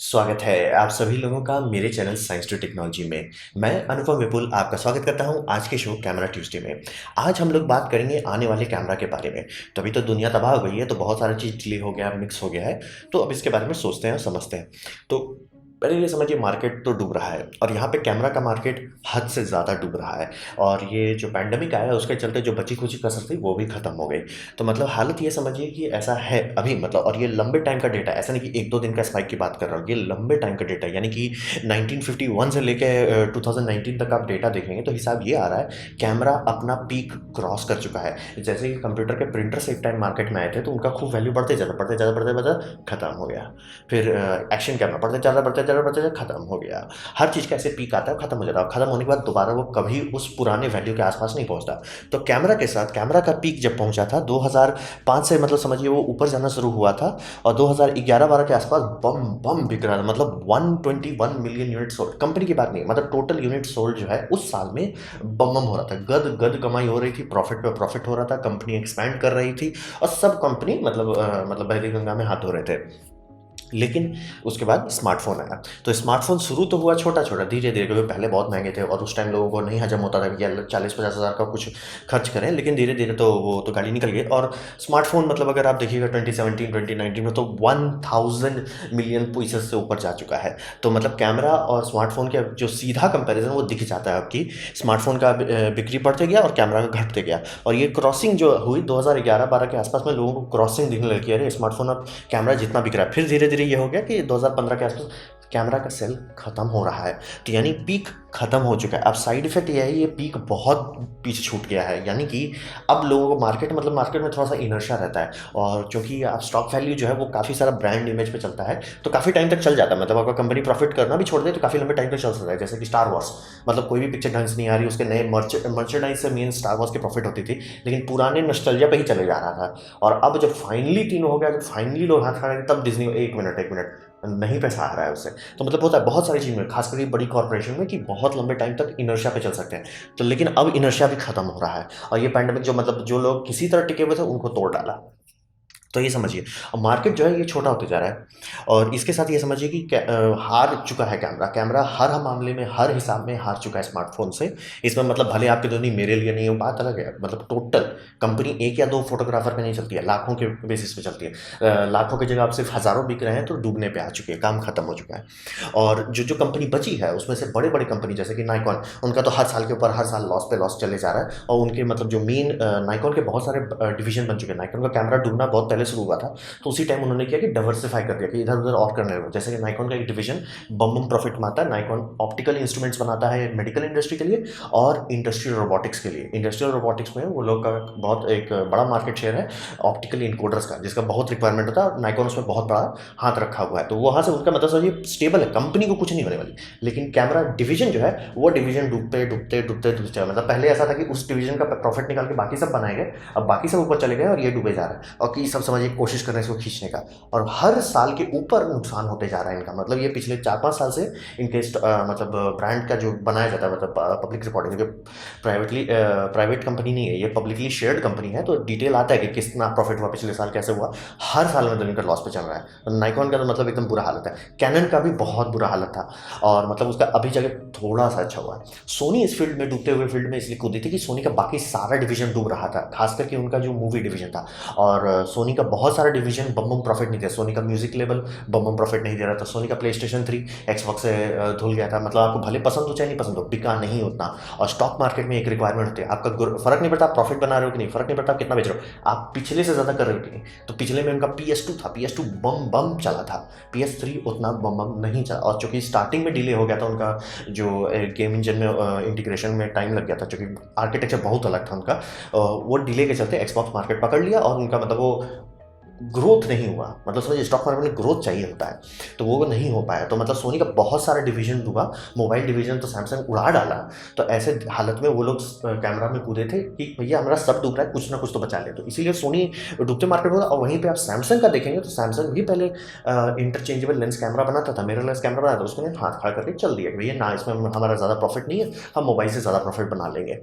स्वागत है आप सभी लोगों का मेरे चैनल साइंस टू टेक्नोलॉजी में। मैं अनुपम विपुल आपका स्वागत करता हूं आज के शो कैमरा ट्यूसडे में। आज हम लोग बात करेंगे आने वाले कैमरा के बारे में। तो अभी तो दुनिया तबाह हो गई है, तो बहुत सारी चीज़ डिले हो गया, मिक्स हो गया है। तो अब इसके बारे में सोचते हैं और समझते हैं। तो पहले ये समझिए, मार्केट तो डूब रहा है और यहाँ पे कैमरा का मार्केट हद से ज़्यादा डूब रहा है। और ये जो पैंडमिक आया उसके चलते जो बची खुची कसर थी वो भी ख़त्म हो गई। तो मतलब हालत ये समझिए कि ऐसा है अभी, मतलब, और ये लंबे टाइम का डेटा है, ऐसा नहीं कि एक दो दिन का स्पाइक की बात कर रहा हूँ, ये लंबे टाइम का डेटा है। यानी कि 1951 से लेके 2019 तक आप डेटा देखेंगे तो हिसाब ये आ रहा है, कैमरा अपना पीक क्रॉस कर चुका है। जैसे कि कंप्यूटर के प्रिंटर्स एक टाइम मार्केट में आए थे तो उनका खूब वैल्यू बढ़ते ज़्यादा बढ़ते ज़्यादा बढ़ते बढ़ते खत्म हो गया। फिर एक्शन कैमरा बढ़ते ज़्यादा बढ़ते ज़्यादा बढ़ते ज़्यादा खत्म हो गया। हर चीज़ का ऐसे पीक आता है, खत्म हो जाता है, और खत्म होने के बाद दोबारा वो कभी उस पुराने वैल्यू के आसपास नहीं पहुंचता। तो कैमरा के साथ कैमरा का पीक जब पहुंचा था 2005 से, मतलब समझिए वो ऊपर जाना शुरू हुआ था। और 2011-12 के आसपास बम बम बिक रहा था, मतलब 121 मिलियन यूनिट सोल्ड। कंपनी की बात नहीं, मतलब टोटल यूनिट सोल्ड जो है उस साल में बम बम हो रहा था, गद गद कमाई हो रही थी, प्रॉफिट पे प्रॉफिट हो रहा था, कंपनी एक्सपैंड कर रही थी। और सब कंपनी मतलब बहती गंगा में हाथ धो रहे थे। लेकिन उसके बाद स्मार्टफोन आया। तो स्मार्टफोन शुरू तो हुआ छोटा छोटा, धीरे धीरे, क्योंकि पहले बहुत महंगे थे और उस टाइम लोगों को नहीं हजम होता था कि यार 40-50 हज़ार का कुछ खर्च करें। लेकिन धीरे धीरे तो वो तो गाड़ी निकल गई। और स्मार्टफोन, मतलब अगर आप देखिएगा 2017 2019 में तो 1000 मिलियन पीसेस से ऊपर जा चुका है। तो मतलब कैमरा और स्मार्टफोन का जो सीधा कंपैरिजन वो दिख जाता है आपकी। स्मार्टफोन का बिक्री बढ़ते गया और कैमरा का घटते गया। और ये क्रॉसिंग जो हुई 2011-12 के आसपास में, लोगों को क्रॉसिंग दिखने लगी, अरे स्मार्टफोन अब कैमरा जितना बिक रहा है। फिर धीरे धीरे ये हो गया कि 2015 के आसपास कैमरा का सेल खत्म हो रहा है। तो यानी पीक खत्म हो चुका है। अब साइड इफेक्ट ये है, ये पीक बहुत पीछे छूट गया है। यानी कि अब लोगों को मार्केट में थोड़ा सा इनर्शिया रहता है। और क्योंकि आप स्टॉक वैल्यू जो है वो काफ़ी सारा ब्रांड इमेज पे चलता है, तो काफ़ी टाइम तक चल जाता है। मतलब अगर कंपनी प्रॉफिट करना भी छोड़ दे तो काफ़ी लंबे टाइम तक चल सकता है। जैसे कि स्टार वॉर्स, मतलब कोई भी पिक्चर ढंग से नहीं आ रही, उसके नए मर्चेंडाइज से मेन स्टार वॉर्स की प्रॉफिट होती थी, लेकिन पुराने नस्टल्जिया पे ही चले जा रहा था। और अब जब फाइनली तीन हो गया, जब फाइनली लोग हाथ खा रहे, तब डिज्नी एक मिनट नहीं पैसा आ रहा है उससे। तो मतलब होता है बहुत सारी चीज़ में, खासकर ये बड़ी कॉर्पोरेशन में, कि बहुत लंबे टाइम तक इनर्शिया पे चल सकते हैं। तो लेकिन अब इनर्शिया भी खत्म हो रहा है। और ये पैंडेमिक जो, मतलब जो लोग किसी तरह टिके हुए थे उनको तोड़ डाला। तो ये समझिए, अब मार्केट जो है ये छोटा होते जा रहा है। और इसके साथ ये समझिए कि हार चुका है कैमरा। कैमरा हर मामले में, हर हिसाब में हार चुका है स्मार्टफोन से। इसमें मतलब भले आपके लिए नहीं, मेरे लिए नहीं, वो बात अलग है। मतलब टोटल कंपनी एक या दो फोटोग्राफर पे नहीं चलती है, लाखों के बेसिस पे चलती है। लाखों की जगह आप सिर्फ हज़ारों बिक रहे हैं तो डूबने पे आ चुके हैं, काम खत्म हो चुका है। और जो जो कंपनी बची है उसमें से बड़े बड़े कंपनी जैसे कि नाइकॉन, उनका तो हर साल के ऊपर हर साल लॉस पे लॉस चले जा रहा है। और उनके मतलब जो मेन नाइकॉन के बहुत सारे डिवीजन बन चुके हैं। नाइकॉन का कैमरा डूबना बहुत पहले शुरू हुआ था, तो उसी टाइम उन्होंने किया कि डाइवर्सिफाई कर दिया, कि इधर उधर और करने लगे। जैसे कि नाइकॉन का एक डिवीजन बम बम प्रॉफिट में आता है। नाइकॉन ऑप्टिकल इंस्ट्रूमेंट्स बनाता है मेडिकल इंडस्ट्री के लिए और इंडस्ट्रियल रोबोटिक्स के लिए। इंडस्ट्रियल रोबोटिक्स में वो लोग का बहुत एक बड़ा मार्केट शेयर है ऑप्टिकल इनकोडर्स का, जिसका बहुत रिक्वायरमेंट होता है। नाइकॉन उसमें बहुत बड़ा हाथ रखा हुआ है। तो वहाँ से उनका मतलब समझिए स्टेबल है, कंपनी को कुछ नहीं होने वाली। लेकिन कैमरा डिवीजन जो है वो डिवीजन डूबते डूबते डूबते डूबते, मतलब पहले ऐसा था कि उस डिवीजन का प्रॉफिट निकाल के बाकी सब बनाए गए, अब बाकी सब ऊपर चले गए और ये डूबे जा रहे हैं। और कि सब समझिए कोशिश कर रहे हैं इसको खींचने का। और हर साल के ऊपर नुकसान होते जा रहा है इनका। मतलब ये पिछले 4-5 साल से इनके मतलब ब्रांड का जो बनाया जाता है, मतलब पब्लिक रिकॉर्डिंग, जो प्राइवेट कंपनी नहीं है, ये पब्लिकली शेयर्ड कंपनी है, तो डिटेल आता है कि कितना प्रॉफिट हुआ पिछले साल, कैसे हुआ। हर साल में तो इनका लॉस पे चल रहा है। नाइकॉन का तो मतलब एकदम बुरा हालत है। कैनन का भी बहुत बुरा हालत था, और मतलब उसका अभी जगह थोड़ा सा अच्छा हुआ है। सोनी इस फील्ड में, डूबते हुए फील्ड में इसलिए कूदी थी कि सोनी का बाकी सारा डिवीजन डूब रहा था, खास करके उनका जो मूवी डिवीजन था। और सोनी का बहुत सारा डिवीजन बम बम प्रॉफिट नहीं दिया। सोनी का म्यूजिक लेबल बम बम प्रॉफिट नहीं दे रहा था। सोनी का प्ले स्टेशन 3 एक्सबॉक्स से धुल गया था। मतलब आपको भले पसंद हो चाहे नहीं पसंद हो, बिका नहीं उतना। और स्टॉक मार्केट में एक रिक्वायरमेंट होती है, आपका फर्क नहीं पड़ता आप प्रॉफिट बना रहे हो कि नहीं, फर्क नहीं पड़ता आप कितना बेच रहे हो, आप पिछले से ज़्यादा कर रहे हो कि नहीं। तो पिछले में उनका PS2 था, PS2 बम बम चला था। PS3 उतना बम बम नहीं चला, और चूंकि स्टार्टिंग में डिले हो गया था उनका, जो गेम इंजन में इंटीग्रेशन में टाइम लग गया था, क्योंकि आर्किटेक्चर बहुत अलग था उनका। वो डिले के चलते एक्सबॉक्स मार्केट पकड़ लिया, और उनका मतलब वो ग्रोथ नहीं हुआ। मतलब समझिए स्टॉक मार्केट में ग्रोथ चाहिए होता है, तो वो नहीं हो पाया। तो मतलब सोनी का बहुत सारा डिवीजन डूबा। मोबाइल डिवीजन तो सैमसंग उड़ा डाला। तो ऐसे हालत में वो लोग कैमरा में कूदे थे कि भैया हमारा सब डूब रहा है, कुछ ना कुछ तो बचा ले। तो इसीलिए सोनी डूबते मार्केट में था। और वहीं पे आप सैमसंग का देखेंगे तो सैमसंग भी पहले इंटरचेंजेबल लेंस कैमरा बनाता था, मिरर लेंस कैमरा बनाता था, उसको हाथ खड़ा करके चल दिया कि भैया ना, इसमें हमारा ज़्यादा प्रॉफिट नहीं है, हम मोबाइल से ज़्यादा प्रॉफिट बना लेंगे।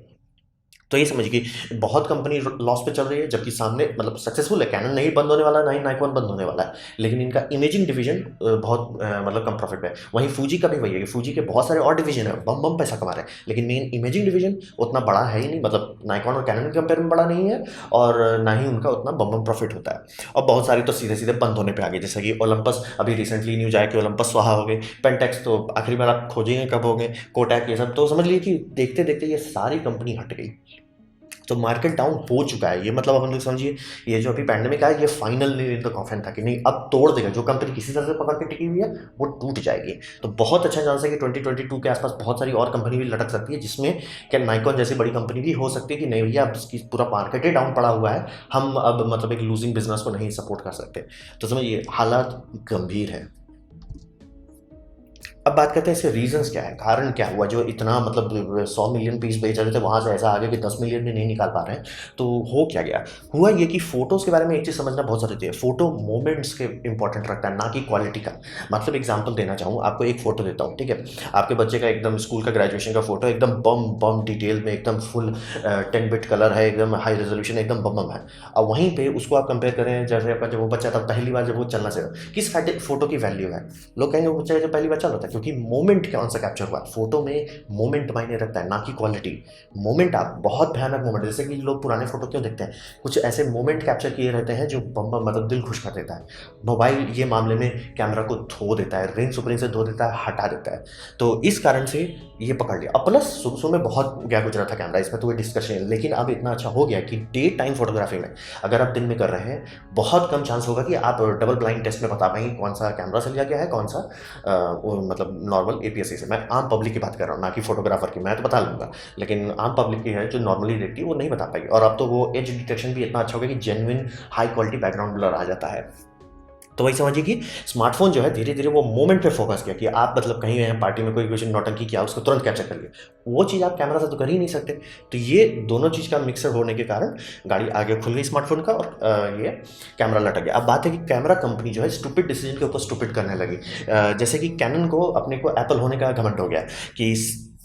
तो ये समझिए कि बहुत कंपनी लॉस पे चल रही है, जबकि सामने मतलब सक्सेसफुल है। कैनन नहीं बंद होने वाला, ना ही नाइकॉन बंद होने वाला है, लेकिन इनका इमेजिंग डिवीजन बहुत मतलब कम प्रॉफिट पे है। वहीं फूजी का भी वही है कि फूजी के बहुत सारे और डिवीजन है, बम बम पैसा कमा रहे हैं, लेकिन मेन इमेजिंग डिवीजन उतना बड़ा है ही नहीं, मतलब नाइकॉन और कैनन के कंपेयर में बड़ा नहीं है, और ना ही उनका उतना बम बम प्रॉफिट होता है। और बहुत सारी तो सीधे सीधे बंद होने पे आ गए, जैसे कि ओलंपस, अभी रिसेंटली न्यूज आया कि ओलंपस स्वाहा हो गए। पेंटेक्स तो आखिरी बार आप खोजेंगे कब हो गए। कोटैक, ये सब तो समझ लीजिए कि देखते देखते ये सारी कंपनी हट गई। तो मार्केट डाउन हो चुका है, ये मतलब अपन लोग समझिए, ये जो अभी पैंडेमिक आया, ये final nail in the coffin था कि नहीं अब तोड़ देगा। जो कंपनी किसी तरह से पकड़ के टिकी हुई है वो टूट जाएगी। तो बहुत अच्छा चांस है कि 2022 के आसपास बहुत सारी और कंपनी भी लटक सकती है, जिसमें क्या नाइकॉन जैसी बड़ी कंपनी भी हो सकती है कि नहीं भैया अब इसकी पूरा मार्केट ही डाउन पड़ा हुआ है, हम अब मतलब एक लूजिंग बिजनेस को नहीं सपोर्ट कर सकते। तो समझिए हालात गंभीर है। अब बात करते हैं इसके रीजंस क्या है, कारण क्या हुआ जो इतना मतलब 100 मिलियन पीस बेच रहे थे, वहां से ऐसा आ गया कि 10 मिलियन भी नहीं निकाल पा रहे हैं। तो हो क्या गया, हुआ ये कि फोटोज के बारे में एक चीज समझना बहुत जरूरी है। फोटो मोमेंट्स के इंपॉर्टेंट रखता है, ना कि क्वालिटी का। मतलब एग्जांपल देना चाहूँ आपको, एक फोटो देता हूँ, ठीक है। आपके बच्चे का एकदम स्कूल का ग्रेजुएशन का फोटो, एकदम बम बम डिटेल में, एकदम फुल 10 बिट कलर है, एकदम हाई रेजोल्यूशन, एकदम बम बम है। अब वहीं पे उसको आप कंपेयर करें जैसे आपका जब वो बच्चा था पहली बार जब वो चलना सीखा, किस फोटो की वैल्यू है। लोग कहेंगे वो बच्चा जब पहली बार चल रहा था, क्योंकि मोमेंट कौन सा कैप्चर हुआ। फोटो में मोमेंट मायने रखता है, ना कि क्वालिटी। मोमेंट, आप बहुत भयानक मोमेंट, जैसे कि लोग पुराने फोटो क्यों देखते हैं, कुछ ऐसे मोमेंट कैप्चर किए रहते हैं जो मतलब दिल खुश कर देता है। मोबाइल ये मामले में कैमरा को धो देता है, रिंग सुपरिंग से धो देता है, हटा देता है। तो इस कारण से ये पकड़ लिया। अब प्लस शुरू में बहुत गया गुजरा था कैमरा, इसमें तो कोई डिस्कशन है, लेकिन अब इतना अच्छा हो गया कि डे टाइम फोटोग्राफी में अगर आप दिन में कर रहे हैं, बहुत कम चांस होगा कि आप डबल ब्लाइंड टेस्ट में बता पाएंगे कौन सा कैमरा से लिया गया है, कौन सा मतलब नॉर्मल एपीएससी से। मैं आम पब्लिक की बात कर रहा हूँ, ना कि फोटोग्राफर की। मैं तो बता लूंगा, लेकिन आम पब्लिक की है जो नॉर्मली देखती है वो नहीं बता पाएगी। और अब तो वो एज डिटेक्शन भी इतना अच्छा हो गया कि genuine high quality background blur आ जाता है। तो वही समझिए कि स्मार्टफोन जो है धीरे धीरे वो मोमेंट पे फोकस किया कि आप मतलब कहीं हैं पार्टी में, कोई कुछ नौटंकी किया, उसको तुरंत कैप्चर कर लिया। वो चीज़ आप कैमरा से तो कर ही नहीं सकते। तो ये दोनों चीज़ का मिक्सर होने के कारण गाड़ी आगे खुल गई स्मार्टफोन का, और ये कैमरा लटक गया। अब बात है कि कैमरा कंपनी जो है स्टूपिड डिसीजन के ऊपर स्टूपिड करने लगी। जैसे कि कैनन को अपने को एप्पल होने का घमंड हो गया कि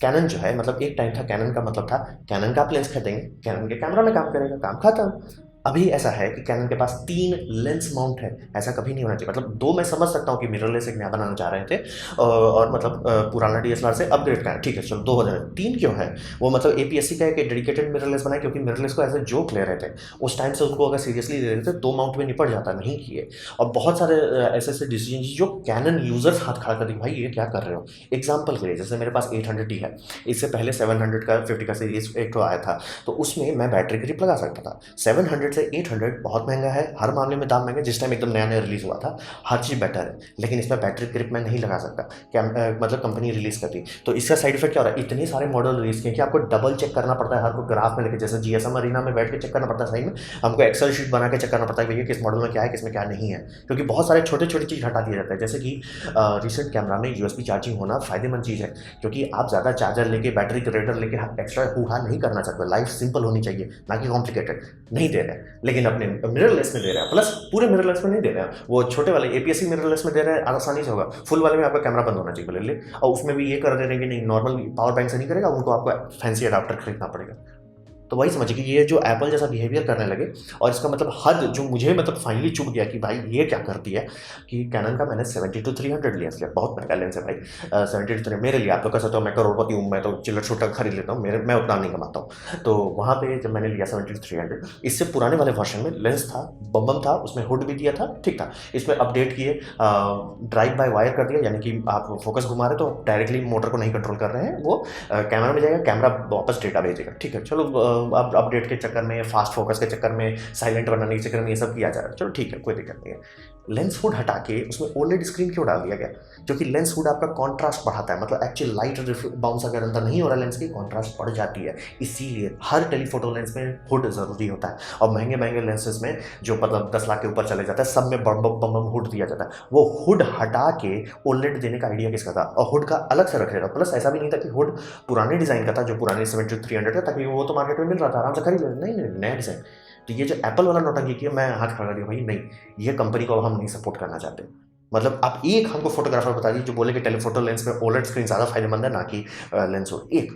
कैनन जो है, मतलब एक टाइम था कैनन का मतलब था कैनन का आप लेंस खरीदेंगे, कैनन के कैमरा में काम करेगा, काम खत्म। अभी ऐसा है कि कैनन के पास 3 लेंस माउंट है, ऐसा कभी नहीं होना चाहिए। मतलब 2 मैं समझ सकता हूँ कि मिररलेस एक नया बनाना चाह रहे थे, और मतलब पुराना डीएसएलआर से अपग्रेड करना, ठीक है चलो 2003 क्यों है। वो मतलब एपीएससी का एक डेडिकेटेड मिररलेस बनाए, क्योंकि मिररलेस को एज ए जोक ले रहे थे उस टाइम से। उसको अगर सीरियसली ले रहे थे 2 माउंट में निपट जाता, नहीं किए। और बहुत सारे ऐसे ऐसे डिसीजन जो कैनन यूजर्स हाथ खड़ा कर दी, भाई ये क्या कर रहे हो। एग्जाम्पल के लिए जैसे मेरे पास 800D है, इससे पहले 700 का 50 का सीरीज एक तो आया था, तो उसमें मैं बैटरी ग्रिप लगा सकता था। 700 से 800 बहुत महंगा है, हर मामले में दाम महंगा। जिस टाइम एकदम नया नया रिलीज हुआ था हर चीज़ बेटर है, लेकिन इसमें बैटरी ग्रिप मैं नहीं लगा सकता। क्या मतलब कंपनी रिलीज कर दी, तो इसका साइड इफेक्ट क्या हो रहा है, इतने सारे मॉडल रिलीज किए कि आपको डबल चेक करना पड़ता है हर को ग्राफ में लेके, जैसे जीएसएम अरीना में बैठ के चेक करना पड़ता है। सही में हमको एक्सेल शीट बना के चेक करना पड़ता है भैया किस मॉडल में क्या है, किसमें क्या नहीं है, क्योंकि बहुत सारे छोटे छोटी चीज़ हटा दिया जाता है। जैसे कि रिसेंट कैमरा में यूएसबी चार्जिंग होना फायदेमंद चीज़ है, क्योंकि आप ज़्यादा चार्जर लेके बैटरी ग्रेडर लेके एक्स्ट्रा हुआ नहीं करना चाहते। लाइफ सिंपल होनी चाहिए, ना कि कॉम्प्लिकेटेड। नहीं दे रहे हैं, लेकिन अपने मिररलेस में दे रहे हैं, प्लस पूरे मिररलेस में नहीं दे रहे हैं, वो छोटे वाले एपीएससी मिररलेस में दे रहे हैं, आसानी से होगा। फुल वाले में आपका कैमरा बंद होना चाहिए बोले, और उसमें भी ये कर दे रहे हैं कि नहीं नॉर्मल पावर बैंक से नहीं करेगा, उनको आपको फैंसी अडाप्टर खरीदना पड़ेगा। तो वही समझिए कि ये जो एप्पल जैसा बिहेवियर करने लगे, और इसका मतलब हद जो मुझे मतलब फाइनली चुभ गया कि भाई ये क्या कर दिया, कि कैनन का मैंने 70-300 लेंस लिया, बहुत महंगा लेंस है भाई। 70-300 मेरे लिए, आप लोग कह सकते हो मैं करोड़पति हूँ, मैं तो चिल्लर छुट्टा खरीद लेता हूँ, मैं उतना नहीं कमाता हूँ। तो वहाँ पे जब मैंने लिया 70-300, इससे पुराने वाले वर्जन में लेंस था, बम था, उसमें हुड भी दिया था, ठीक था। इसमें अपडेट किए, ड्राइव बाय वायर कर दिया, यानी कि आप फोकस घुमा रहे तो डायरेक्टली मोटर को नहीं कंट्रोल कर रहे हैं, वो कैमरा में जाएगा, कैमरा वापस डेटा भेजेगा, ठीक है चलो। अब अपडेट के चक्कर में, फास्ट फोकस के चक्कर में, साइलेंट बनाने के चक्कर में ये सब किया जा रहा है, चलो ठीक है कोई दिक्कत नहीं है। लेंस हुड हटा के उसमें ओलेड स्क्रीन क्यों डाल दिया गया, क्योंकि लेंस हुड आपका कॉन्ट्रास्ट बढ़ाता है, मतलब एक्चुअल लाइट बाउंस अगर अंदर नहीं हो रहा लेंस की, कॉन्ट्रास्ट बढ़ जाती है। इसीलिए हर टेलीफोटो लेंस में हुड जरूरी होता है, और महंगे महंगे लेंसेज में जो मतलब 10 लाख के ऊपर चले जाता है, सब में बम बम बम हुड दिया जाता है। वो हुड हटा के ओलेड देने का आइडिया किसका था, और हुड का अलग से रख रहा था। प्लस ऐसा भी नहीं था कि हुड पुराने डिजाइन का था, जो पुराने 70-300 था, ताकि वो तो मार्केट में मिल रहा था, आराम से खरीद ले, नहीं नहीं नया डिजाइन। तो ये जो एप्पल वाला नौटंकी किया, मैं हाथ खड़ा दिया भाई नहीं, ये कंपनी को हम नहीं सपोर्ट करना चाहते। मतलब आप एक हमको फोटोग्राफर बता दीजिए जो बोले कि टेलीफोटो लेंस में ओलेड स्क्रीन ज़्यादा फायदेमंद है, ना कि लेंस हो एक।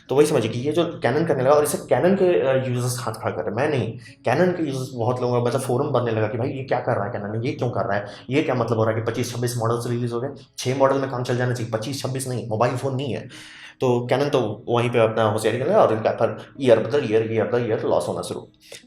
तो वही समझिए कि ये जो कैनन करने लगा, और इसे कैनन के यूजर्स हाथ खड़ा कर रहे हैं, मैं नहीं। कैनन के यूजर्स बहुत लोगों का मतलब फोरम बनने लगा कि भाई ये क्या कर रहा है कैनन, ये क्यों कर रहा है, ये क्या मतलब हो रहा है कि 25-26 मॉडल्स रिलीज हो गए, 6 मॉडल में काम चल जाना चाहिए, 25-26 नहीं, मोबाइल फोन नहीं है। तो कैनन तो वहीं पे अपना होशियारी कर लगा, और इनका पर ईयर लॉस होना शुरू।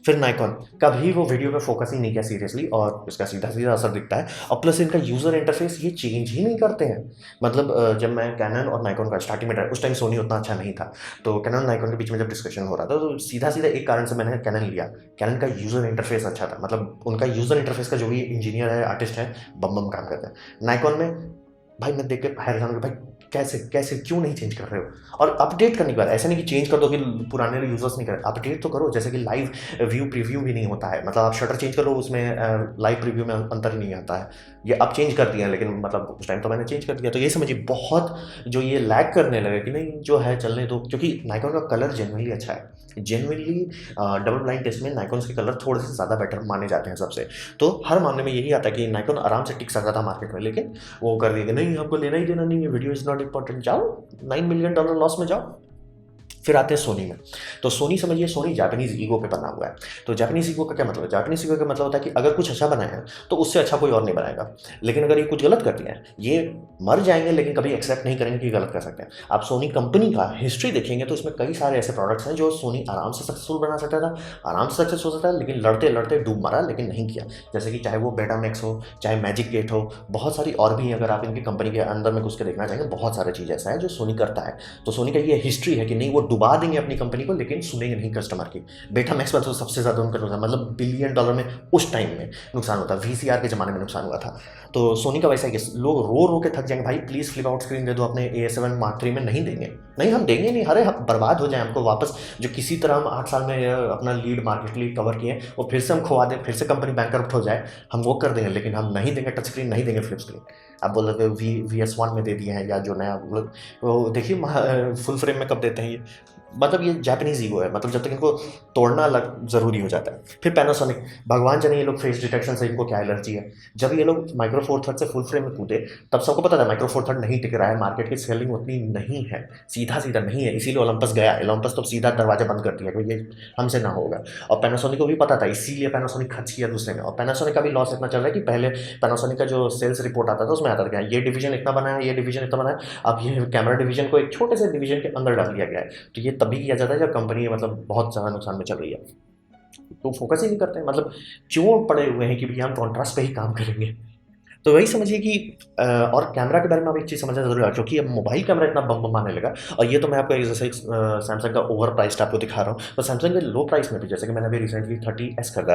फिर नाइकॉन, कभी वो वीडियो पे फोकस ही नहीं किया सीरियसली, और इसका सीधा सीधा असर दिखता है। और प्लस इनका यूजर इंटरफेस ये चेंज ही नहीं करते हैं। मतलब जब मैं कैनन और नाइकॉन का स्टार्टिंग में उस टाइम सोनी उतना अच्छा नहीं था, तो कैनन और नाइकॉन के बीच में जब डिस्कशन हो रहा था, तो सीधा सीधा एक कारण से मैंने कैनन लिया। कैनन का यूजर इंटरफेस अच्छा था, मतलब उनका यूजर इंटरफेस का जो भी इंजीनियर है, आर्टिस्ट है, बम बम काम करता है। नाइकॉन में भाई मैं देख के हैरान हूँ, भाई कैसे कैसे क्यों नहीं चेंज कर रहे हो, और अपडेट करने के बाद ऐसा नहीं कि चेंज कर दो कि पुराने यूजर्स नहीं कर, अपडेट तो करो। जैसे कि लाइव व्यू प्रीव्यू भी नहीं होता है, मतलब आप शटर चेंज करो, उसमें लाइव प्रीव्यू में अंतर ही नहीं आता है। ये अब चेंज कर दिया, लेकिन मतलब उस टाइम तो मैंने चेंज कर दिया। तो ये समझिए बहुत जो ये लैग करने लगे कि नहीं जो है चलने दो, क्योंकि नाइकॉन का कलर जेनुअनली अच्छा है। जेनुअनली डबल ब्लाइंड टेस्ट में नाइकॉन के कलर थोड़े से ज़्यादा बेटर माने जाते हैं सबसे। तो हर मामले में यही आता है कि नाइकॉन आराम से टिक सकता था मार्केट में, लेकिन वो कर दिया कि नहीं हमको लेना ही देना नहीं है, वीडियो इज़ नॉट इंपॉर्टेंट, जाओ $9 मिलियन लॉस में जाओ। फिर आते हैं सोनी में। तो सोनी समझिए, सोनी जापानीज ईगो पे बना हुआ है। तो जापानीज ईगो का क्या मतलब है? जापानीज ईगो का मतलब होता है कि अगर कुछ अच्छा बनाया है तो उससे अच्छा कोई और नहीं बनाएगा, लेकिन अगर ये कुछ गलत कर दिया है, ये मर जाएंगे लेकिन कभी एक्सेप्ट नहीं करेंगे कि गलत कर सकते हैं। आप सोनी कंपनी का हिस्ट्री देखेंगे तो इसमें कई सारे ऐसे प्रोडक्ट्स हैं जो सोनी आराम से सक्सेसफुल बना सकता था, आराम से सक्सेस हो सकता है, लेकिन लड़ते लड़ते डूब मारा, लेकिन नहीं किया। जैसे कि चाहे वो बेटा मैक्स हो, चाहे मैजिक गेट हो, बहुत सारी और भी, अगर आप इनकी कंपनी के अंदर में घुस के देखना चाहेंगे, बहुत सारी चीज़ ऐसा है जो सोनी करता है। तो सोनी का ये हिस्ट्री है कि नहीं वो डुबा देंगे अपनी कंपनी को, लेकिन सुनेंगे नहीं कस्टमर की। बेटा मैक्स पर तो सबसे ज़्यादा उनका नुकसान, मतलब $1 बिलियन में उस टाइम में नुकसान होता, वीसीआर के ज़माने में नुकसान हुआ था। तो सोनी का वैसा है कि लोग रो रो के थक जाएंगे, भाई प्लीज़ फ्लिप आउट स्क्रीन दे दो अपने A7 Mark III में, नहीं देंगे, नहीं हम देंगे नहीं, अरे हम बर्बाद हो जाए हमको वापस, जो किसी तरह हम 8 साल में अपना लीड मार्केट लीड कवर किए वो फिर से हम खुआ दें, फिर से कंपनी बैंकरप्ट हो जाए, हम वो कर देंगे, लेकिन हम नहीं देंगे टच स्क्रीन, नहीं देंगे फ्लिप स्क्रीन। आप बोल रहे थे VS1 में दे दिए हैं, या जो नया वो देखिए फुल फ्रेम में कब देते हैं ये, मतलब ये जापानीज ईगो है, मतलब जब तक इनको तोड़ना ज़रूरी हो जाता है। फिर पैनासोनिक, भगवान जाने ये लोग फेस डिटेक्शन से इनको क्या एलर्जी है। जब ये लोग माइक्रो फोर थर्ड से फुल फ्रेम में कूदे, तब सबको पता था माइक्रो फोर थर्ड नहीं टिक रहा है, मार्केट की सेलिंग उतनी नहीं है, सीधा सीधा नहीं है, इसीलिए ओलंपस गया, ओलंपस तो सीधा दरवाजा बंद कर दिया कि ये हमसे ना होगा। और पैनासोनिक को भी पता था, इसीलिए पैनासोनिक खर्च किया दूसरे में। और पैनासोनिक का भी लॉस इतना चल रहा है कि पहले पैनासोनिक का जो सेल्स रिपोर्ट आता था उसमें आता था ये डिवीजन इतना बनाया, ये डिवीजन इतना बनाया, अब ये कैमरा डिवीजन को एक छोटे से डिवीजन के अंदर डाल दिया गया है। तो ये तभी किया जाता है जब कंपनी मतलब बहुत ज़्यादा नुकसान में चल रही है, तो फोकस ही नहीं करते हैं, मतलब क्यों पड़े हुए हैं कि भैया हम कॉन्ट्रास्ट पे ही काम करेंगे। तो वही समझिए कि और कैमरा के बारे में आप एक चीज़ समझना ज़रूरी है, क्योंकि अब मोबाइल कैमरा इतना बम बम आने लगा। और ये तो मैं आपको जैसे सैमसंग का ओवर प्राइस्ड आपको दिखा रहा हूँ, तो सैमसंग के लो प्राइस में भी, जैसे कि मैंने अभी रिसेंटली 30S खरीदा,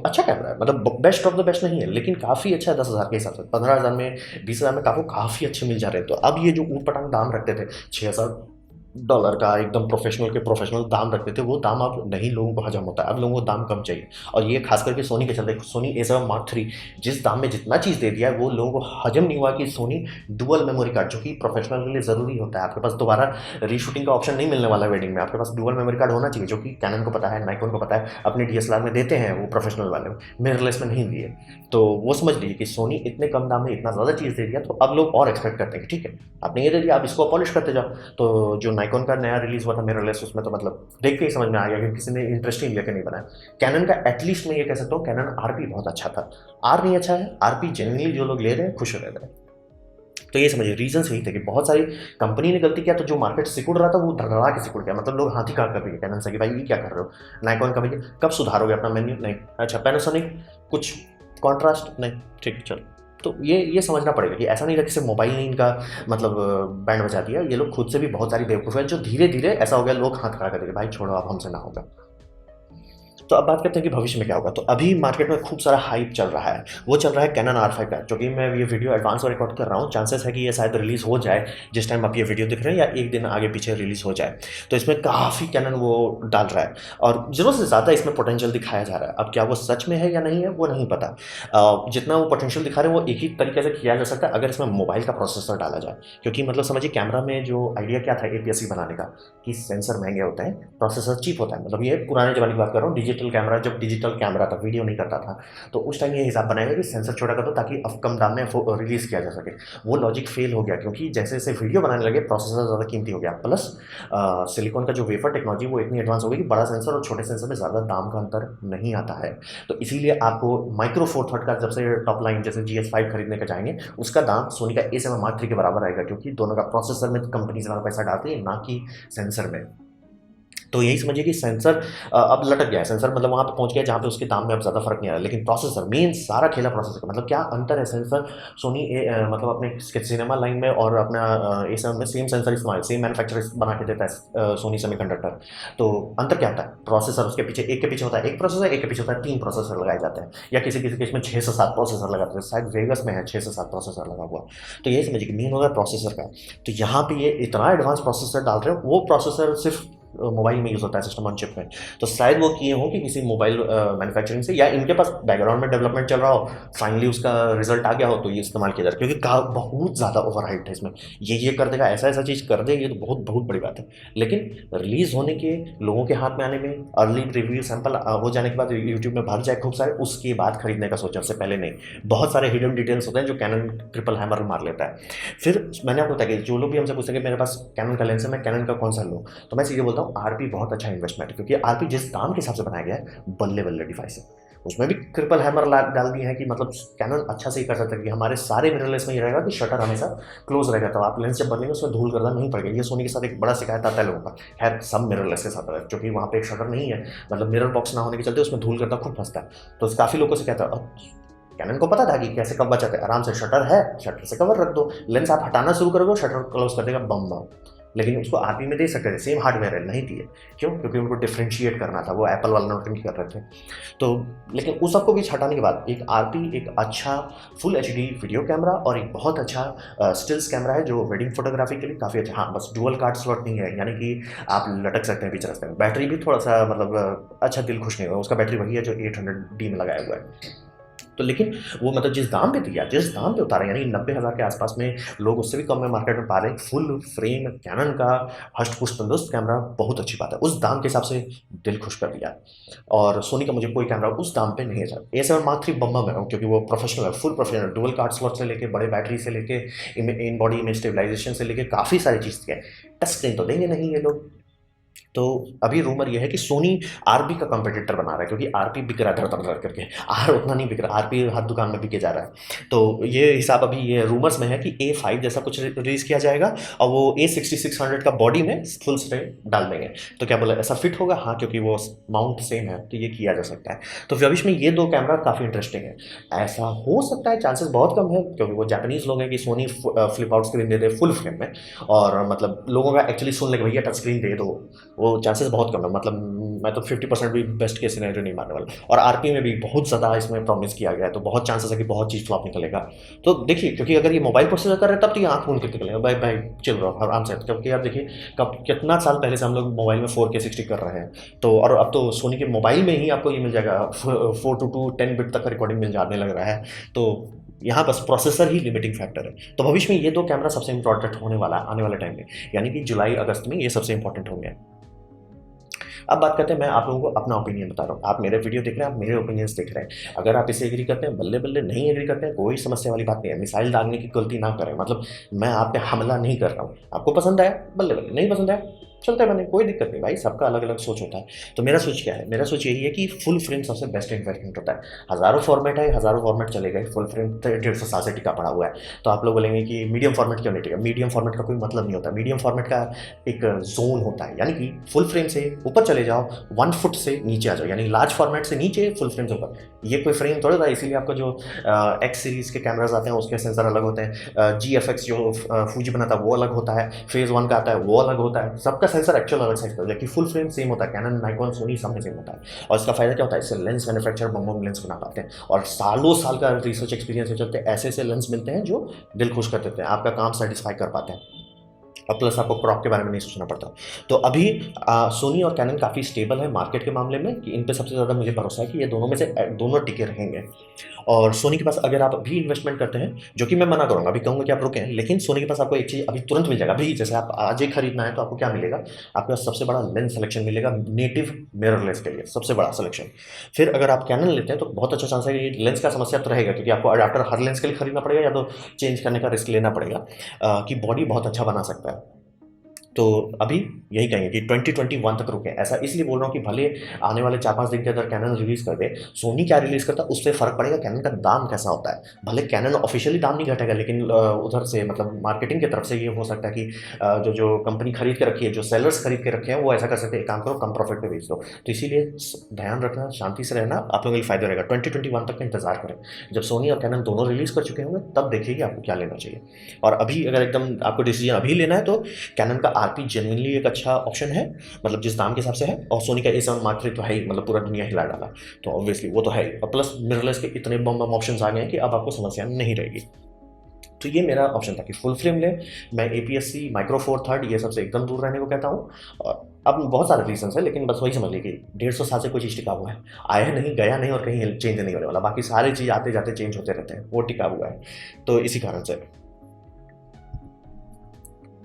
अच्छा कैमरा है, मतलब बेस्ट ऑफ द बेस्ट नहीं है, लेकिन काफ़ी अच्छा है 10,000 के हिसाब से। 15,000 में, 20,000 में काफ़ी अच्छे मिल जा रहे हैं। तो अब ये जो ऊट पटांग दाम रखते थे, $6,000 का एकदम प्रोफेशनल के प्रोफेशनल दाम रखते थे, वो दाम अब नहीं लोगों को हजम होता है, अब लोगों को दाम कम चाहिए। और ये खास करके सोनी के चलते, सोनी A7 Mark III जिस दाम में जितना चीज़ दे दिया है, वो लोगों को हजम नहीं हुआ कि सोनी डुअल मेमोरी कार्ड, जो कि प्रोफेशनल के लिए ज़रूरी होता है, आपके पास दोबारा रीशूटिंग का ऑप्शन नहीं मिलने वाला वेडिंग में, आपके पास डुअल मेमोरी कार्ड होना चाहिए, जो कि कैनन को पता है, नाइकॉन को पता है, अपने DSLR में देते हैं वो प्रोफेशनल वाले में, मिररलेस में नहीं दिए। तो वो समझ लीजिए कि सोनी इतने कम दाम में इतना ज़्यादा चीज़ दे दिया, तो अब लोग और एक्सपेक्ट करते हैं कि ठीक है आपने ये दे दिया, आप इसको पॉलिश करते जाओ। तो जो नाइकॉन का नया रिलीज हुआ था मिररलेस, उसमें तो मतलब देख के ही समझ में आ गया कि किसी ने इंटरेस्ट ही लेकर नहीं बनाया। कैनन का एटलीस्ट मैं ये कह सकता हूँ, कैनन RP बहुत अच्छा था, R नहीं अच्छा है, RP जेन्युइनली जो लोग ले रहे हैं खुश हो रहे हैं। तो ये समझिए रीजन यही थे कि बहुत सारी कंपनी ने गलती किया, तो जो मार्केट सिकुड़ रहा था वो धड़धड़ा के सिकुड़ गया, मतलब लोग हाथी काट कर दिए कैनन से कि भाई ये क्या कर रहे हो। नाइकॉन का भैया कब सुधारोगे अपना मेन्यू, नहीं, अच्छा पैनासोनिक कुछ कॉन्ट्रास्ट नहीं, ठीक चलो। तो ये समझना पड़ेगा कि ऐसा नहीं था कि सिर्फ मोबाइल ने इनका मतलब बैंड बजा दिया, ये लोग खुद से भी बहुत सारी बेवकूफ़ है, जो धीरे धीरे ऐसा हो गया लोग हाथ खड़ा कर देंगे, भाई छोड़ो अब हमसे ना होगा। तो अब बात करते हैं कि भविष्य में क्या होगा। तो अभी मार्केट में खूब सारा हाइप चल रहा है, वो चल रहा है कैनन R5 का, जो कि मैं ये वीडियो एडवांस में रिकॉर्ड कर रहा हूँ, चांसेस है कि ये शायद रिलीज़ हो जाए जिस टाइम आप ये वीडियो देख रहे हैं, या एक दिन आगे पीछे रिलीज़ हो जाए। तो इसमें काफ़ी कैनन वो डाल रहा है, और ज़रूरत से ज़्यादा इसमें पोटेंशियल दिखाया जा रहा है। अब क्या वो सच में है या नहीं है वो नहीं पता, जितना वो पोटेंशियल दिखा रहे हैं वो एक ही तरीके से किया जा सकता है अगर इसमें मोबाइल का प्रोसेसर डाला जाए। क्योंकि मतलब समझिए कैमरा में जो आइडिया क्या था APS-C बनाने का, कि सेंसर महंगे होते हैं, प्रोसेसर चीप होता है, मतलब ये पुराने जमाने की बात कर रहा हूँ, डिजिटल कैमरा, जब डिजिटल कैमरा था, वीडियो नहीं करता था, तो उस टाइम ये हिसाब बनाया गया कि सेंसर छोटा कर दो ताकि अब कम दाम में रिलीज़ किया जा सके। वो लॉजिक फेल हो गया क्योंकि जैसे जैसे वीडियो बनाने लगे प्रोसेसर ज़्यादा कीमती हो गया, प्लस सिलिकॉन का जो वेफर टेक्नोलॉजी वो इतनी एडवांस हो गई कि बड़ा सेंसर और छोटे सेंसर में ज़्यादा दाम का अंतर नहीं आता है। तो इसीलिए आपको माइक्रो फोर थर्ड का जब से टॉप लाइन जैसे GS5 खरीदने का जाएंगे, उसका दाम सोनी का A7 Mark III के बराबर आएगा, क्योंकि दोनों का प्रोसेसर में कंपनी ज़्यादा पैसा डालती है ना कि सेंसर में। तो यही समझिए कि सेंसर अब लटक गया है, सेंसर मतलब वहाँ पे पहुँच गया जहाँ पे उसके दाम में अब ज़्यादा फर्क नहीं आ रहा, लेकिन प्रोसेसर मेन सारा खेला प्रोसेसर का। मतलब क्या अंतर है सेंसर, सोनी मतलब अपने सिनेमा लाइन में और अपना A7 में सेम सेंसर इस्तेमाल, सेम मैन्युफैक्चरर बना के देता है सोनी सेमीकंडक्टर। तो अंतर क्या होता है, प्रोसेसर उसके पीछे एक के पीछे होता है एक प्रोसेसर, एक के पीछे होता है 3 प्रोसेसर लगाए जाते हैं, या किसी किसी केस में 6 से 7 प्रोसेसर लगाते हैं, शायद वेगस में है 6 से 7 प्रोसेसर लगा हुआ। तो यही समझिए कि मेन होगा प्रोसेसर का। तो यहाँ पे ये इतना एडवांस प्रोसेसर डाल रहे हैं, वो प्रोसेसर सिर्फ मोबाइल में यूज़ होता है, सिस्टम ऑन चिप में। तो शायद वो किए हों कि किसी मोबाइल मैन्युफैक्चरिंग से, या इनके पास बैकग्राउंड में डेवलपमेंट चल रहा हो, फाइनली उसका रिजल्ट आ गया हो तो ये इस्तेमाल किया जा रहा है, क्योंकि बहुत ज़्यादा ओवरहाइट है इसमें। ये कर देगा, ऐसा ऐसा चीज़ कर दे, ये तो बहुत बहुत बड़ी बात है। लेकिन रिलीज़ होने के, लोगों के हाथ में आने में, अर्ली रिव्यू सैंपल हो जाने के बाद, यूट्यूब में भर जाए खूब सारे, उसके बाद खरीदने का सोचा, उससे पहले नहीं। बहुत सारे हिडन डिटेल्स होते हैं जो कैनन ट्रिपल हैमर मार लेता है। फिर मैंने आपको बताया कि जो लोग भी हमसे पूछते हैं कि मेरे पास कैनन का लेंस है, मैं कैनन का कौन सा लूँ, तो मैं सीधे बोलता हूँ आरपी बहुत अच्छा इन्वेस्टमेंट है, क्योंकि आरपी जिस दाम के हिसाब से बनाया गया है, बल्ले बल्ले डिवाइस है। उसमें भी ट्रिपल हैमर डाल दिए हैं कि मतलब कैनन अच्छा से ही कर सकता है कि हमारे सारे मिररलेस में ये रहेगा कि शटर हमेशा क्लोज रहेगा, तो आप लेंस जब बदलेंगे उसमें धूल गर्दा नहीं पड़ेगा। ये सोनी के साथ एक बड़ा शिकायत आता है लोगों का, खैर सब मिररलेस के साथ है, क्योंकि वहाँ पे एक शटर नहीं है, मतलब मिरर बॉक्स ना होने के चलते उसमें धूल गर्दा खूब फंसता है। तो काफ़ी लोगों से कहता है, कैनन को पता था कि कैसे कब बचाते हैं, आराम से शटर है, शटर से कवर रख दो, लेंस आप हटाना शुरू करोगे शटर क्लोज कर देगा बम बम। लेकिन उसको आरपी में दे सकते थे, सेम हार्डवेयर है, नहीं दिए। क्यों? क्योंकि उनको डिफ्रेंशिएट करना था, वो एप्पल वाला नोटिंग कर रहे थे। तो लेकिन उस सबको भी हटाने के बाद एक आरपी एक अच्छा फुल एचडी वीडियो कैमरा और एक बहुत अच्छा स्टिल्स कैमरा है, जो वेडिंग फोटोग्राफी के लिए काफ़ी अच्छा। हाँ, बस डुअल कार्ड स्लॉट नहीं है, यानी कि आप लटक सकते हैं बीच रास्ते में। बैटरी भी थोड़ा सा मतलब अच्छा दिल खुश नहीं होगा, उसका बैटरी वही है जो 800D में लगाया हुआ है। तो लेकिन वो मतलब जिस दाम पे दिया, जिस दाम पे उतारा, यानी 90,000 के आसपास में, लोग उससे भी कम में मार्केट में पा रहे हैं। फुल फ्रेम कैनन का हष्ट पुष्ट तंदुरुस्त कैमरा, बहुत अच्छी बात है। उस दाम के हिसाब से दिल खुश कर दिया। और सोनी का मुझे कोई कैमरा उस दाम पे नहीं है सर। A7 Mark III बम्बा में हूँ, क्योंकि वो प्रोफेशनल है, full professional, dual card slot से लेके, बड़े बैटरी से लेके, इन बॉडी इमेज स्टेबलाइजेशन से लेके काफ़ी सारी चीज़ के। टच स्क्रीन तो देंगे नहीं ये लोग। तो अभी रूमर ये है कि सोनी आरबी का कंपटीटर बना रहा है, क्योंकि आरपी बिक रहा है धड़ करके, आर उतना नहीं बिक रहा, आरपी हर दुकान में बिके जा रहा है। तो ये हिसाब अभी ये रूमर्स में है कि A5 जैसा कुछ रिलीज किया जाएगा, और वो A6600 का बॉडी में फुल स्क्रीन डाल देंगे। तो क्या बोला, ऐसा फिट होगा? हाँ, क्योंकि वो माउंट सेम है, तो ये किया जा सकता है। तो भविष्य में ये 2 कैमरा काफ़ी इंटरेस्टिंग है। ऐसा हो सकता है, चांसेस बहुत कम है, क्योंकि वो जापानीज लोग हैं कि सोनी फ्लिप आउट स्क्रीन दे दे फुल फ्रेम में, और मतलब लोगों का एक्चुअली सुन ले भैया टच स्क्रीन दे दो, वो चांसेस बहुत कम है। मतलब मैं तो 50% भी बेस्ट केस सिनेरियो नहीं मानने वाला। और आरपी में भी बहुत ज़्यादा इसमें प्रॉमिस किया गया है, तो बहुत चांसेस है कि बहुत चीज़ फ्लॉप निकलेगा। तो देखिए, क्योंकि अगर ये मोबाइल प्रोसेसर कर रहे हैं तब तो ये आँख मूंद के निकलेगा, भाई भाई चिल रहा आराम से। क्योंकि आप देखिए कब कितना साल पहले से हम लोग मोबाइल में 4K 60 कर रहे हैं, तो और अब तो सोनी के मोबाइल में ही आपको ये मिल जाएगा 4:2 10 बिट तक का रिकॉर्डिंग मिल जाने लग रहा है। तो यहाँ बस प्रोसेसर ही लिमिटिंग फैक्टर है। तो भविष्य में ये 2 कैमरा सबसे इंपॉर्टेंट होने वाला है आने वाले टाइम में, यानी कि जुलाई अगस्त में ये सबसे इंपॉर्टेंट होंगे। अब बात करते हैं, मैं आप लोगों को अपना ओपिनियन बता रहा हूँ। आप मेरे वीडियो देख रहे हैं, आप मेरे ओपिनियंस देख रहे हैं। अगर आप इससे एग्री करते हैं, बल्ले बल्ले, नहीं एग्री करते हैं, कोई समस्या वाली बात नहीं है। मिसाइल दागने की गलती ना करें, मतलब मैं आप पे हमला नहीं कर रहा हूँ। आपको पसंद आया बल्ले बल्ले, नहीं पसंद आया चलते बने, कोई दिक्कत नहीं भाई, सबका अलग अलग सोच होता है। तो मेरा सोच क्या है? मेरा सोच यही है कि फुल फ्रेम सबसे बेस्ट इन्वेस्टमेंट होता है। हज़ारों फॉर्मेट है, हज़ारों फॉर्मेट चलेगा, फुल फ्रेम 150 साल से टिका पड़ा हुआ है। तो आप लोग बोलेंगे कि मीडियम फॉर्मेट क्यों नहीं टिका? मीडियम फॉर्मेट का कोई मतलब नहीं होता। मीडियम फॉर्मेट का एक जोन होता है, यानी कि फुल फ्रेम से ऊपर चले जाओ, 1 फुट से नीचे आ जाओ, यानी लार्ज फॉर्मेट से नीचे, फुल फ्रेम से ऊपर। ये कोई फ्रेम थोड़ा था, इसीलिए आपको जो X सीरीज़ के कैमराज आते हैं उसके सेंसर अलग होते हैं। GFX जो फूजी बनाता है वो अलग होता है, फेज़ 1 का आता है वो अलग होता है, सबका सेंसर एक्चुअल अलग साइज का, जबकि फुल फ्रेम सेम होता है। कैनन, नाइकॉन, सोनी सब में सेम होता है। और इसका फायदा क्या होता है? इससे लेंस मैन्युफैक्चर बम लेंस बना पाते हैं, और सालों साल का रिसर्च एक्सपीरियंस के चलते ऐसे ऐसे लेंस मिलते हैं जो दिल खुश कर देते हैं, आपका काम सेटिस्फाई कर पाते हैं। और प्लस आपको क्रॉप के बारे में नहीं सोचना पड़ता। तो अभी सोनी और कैनन काफ़ी स्टेबल है मार्केट के मामले में, कि इन पे सबसे ज़्यादा मुझे भरोसा है कि ये दोनों में से दोनों टिके रहेंगे। और सोनी के पास अगर आप अभी इन्वेस्टमेंट करते हैं, जो कि मैं मना करूँगा, अभी कहूँगा कि आप रुकें, लेकिन सोनी के पास आपको एक चीज़ अभी तुरंत मिल जाएगा। अभी जैसे आप आज ही खरीदना है तो आपको क्या मिलेगा, आपके पास सबसे बड़ा लेंस सिलेक्शन मिलेगा नेटिव मिररलेस के लिए, सबसे बड़ा सिलेक्शन। फिर अगर आप कैनन लेते हैं तो बहुत अच्छा चांस है कि लेंस का समस्या तो रहेगा, क्योंकि आपको अडाप्टर हर लेंस के लिए खरीदना पड़ेगा या तो चेंज करने का रिस्क लेना पड़ेगा, कि बॉडी बहुत अच्छा बना सकता है। तो अभी यही कहेंगे कि 2021 तक रुके। ऐसा इसलिए बोल रहा हूँ कि भले आने वाले 4-5 दिन के अंदर कैनन रिलीज़ कर दे, सोनी क्या रिलीज़ करता है उससे फ़र्क पड़ेगा कैनन का दाम कैसा होता है। भले कैनन ऑफिशियली दाम नहीं घटेगा, लेकिन उधर से मतलब मार्केटिंग की तरफ से ये हो सकता है कि जो जो कंपनी खरीद के रखी है, जो सेलर्स खरीद के रखे हैं, वो ऐसा कर सकते हैं, एक काम करो कम प्रॉफिट पे बेच दो। तो इसीलिए ध्यान रखना, शांति से रहना, आप लोगों के लिए फ़ायदा रहेगा। 2021 तक का इंतजार करें, जब सोनी और कैनन दोनों रिलीज़ कर चुके होंगे तब देखिए कि आपको क्या लेना चाहिए। और अभी अगर एकदम आपको डिसीजन अभी लेना है तो कैनन का आरपी जेन्युइनली एक अच्छा ऑप्शन है, मतलब जिस दाम के हिसाब से है। और सोनी का A7 Mark III तो है ही, मतलब पूरा दुनिया हिला डाला, तो ऑब्वियसली वो तो है ही। और प्लस मिररलेस के इतने बम बम ऑप्शंस आ गए हैं कि अब आपको समस्या नहीं रहेगी। तो ये मेरा ऑप्शन था कि फुल फ्रेम ले। मैं APS-C, माइक्रो फोर थर्ड, ये सबसे एकदम दूर रहने को कहता हूँ। और अब बहुत सारे रीजंस है, लेकिन बस वही समझ लीजिए कि 150 साल से कोई चीज़ टिका हुआ है, आया नहीं, गया नहीं और कहीं चेंज नहीं होने वाला। बाकी सारी चीज़ आते जाते चेंज होते रहते हैं, वो टिका हुआ है। तो इसी कारण से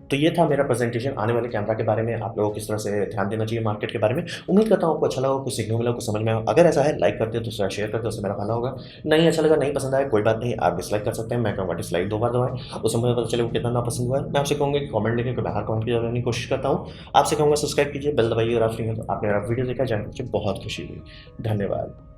तो ये था मेरा प्रेजेंटेशन आने वाले कैमरा के बारे में, आप लोगों को किस तरह से ध्यान देना चाहिए मार्केट के बारे में। उम्मीद करता हूँ आपको अच्छा लगा, कुछ सीखने को मिला, कुछ समझ में आया। अगर ऐसा है लाइक करते हो तो शेयर करते हो, उससे मेरा भला होगा। नहीं अच्छा लगा, नहीं पसंद आया, कोई बात नहीं, आप डिसलाइक कर सकते हैं। मैं कहूँगा डिसलाइक 2 बार दबाएं, उससे मुझे पता चले वो कितना ना पसंद हुआ है। मैं आपसे कहूँगा कि कमेंट लिखें, कि बाहर कमेंट की जाने की कोशिश करता हूँ। आपसे कहूँगा सब्सक्राइब कीजिए, बेल दबाइए, अगर आप फ्री हैं तो। आपने मेरा वीडियो देखा, जानकर मुझे बहुत खुशी हुई। धन्यवाद।